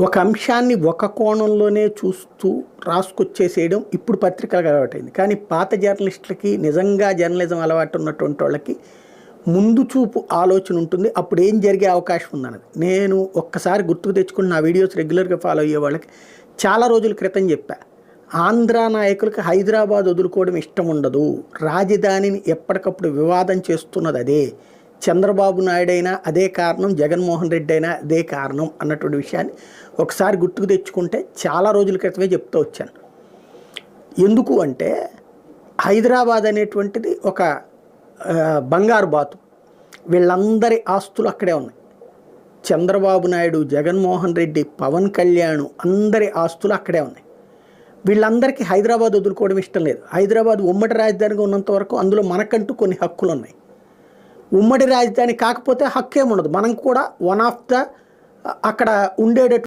ఒక అంశాన్ని ఒక కోణంలోనే చూస్తూ రాసుకొచ్చేసేయడం ఇప్పుడు పత్రికలకు అలవాటైంది. కానీ పాత జర్నలిస్టులకి, నిజంగా జర్నలిజం అలవాటు ఉన్నటువంటి వాళ్ళకి ముందు చూపు ఆలోచన ఉంటుంది. అప్పుడు ఏం జరిగే అవకాశం ఉందన్నది. నేను ఒక్కసారి గుర్తుకు తెచ్చుకుని నా వీడియోస్ రెగ్యులర్గా ఫాలో అయ్యే వాళ్ళకి చాలా రోజుల క్రితం చెప్పా. ఆంధ్ర నాయకులకు హైదరాబాద్ వదులుకోవడం ఇష్టం ఉండదు. రాజధానిని ఎప్పటికప్పుడు వివాదం చేస్తున్నది అదే. చంద్రబాబు నాయుడు అయినా అదే కారణం, జగన్మోహన్ రెడ్డి అయినా అదే కారణం అన్నటువంటి విషయాన్ని ఒకసారి గుర్తుకు తెచ్చుకుంటే చాలా రోజుల క్రితమే చెప్తూ వచ్చాను. ఎందుకు అంటే హైదరాబాద్ అనేటువంటిది ఒక బంగారు బాతు. వీళ్ళందరి ఆస్తులు అక్కడే ఉన్నాయి. చంద్రబాబు నాయుడు, జగన్మోహన్ రెడ్డి, పవన్ కళ్యాణ్ అందరి ఆస్తులు అక్కడే ఉన్నాయి. వీళ్ళందరికీ హైదరాబాద్ వదులుకోవడం ఇష్టం లేదు. హైదరాబాద్ ఉమ్మడి రాజధానిగా ఉన్నంత వరకు అందులో మనకంటూ కొన్ని హక్కులు ఉన్నాయి. ఉమ్మడి రాజధాని కాకపోతే హక్కు ఏముండదు. మనం కూడా వన్ ఆఫ్ ద అక్కడ ఉండేటటువంటి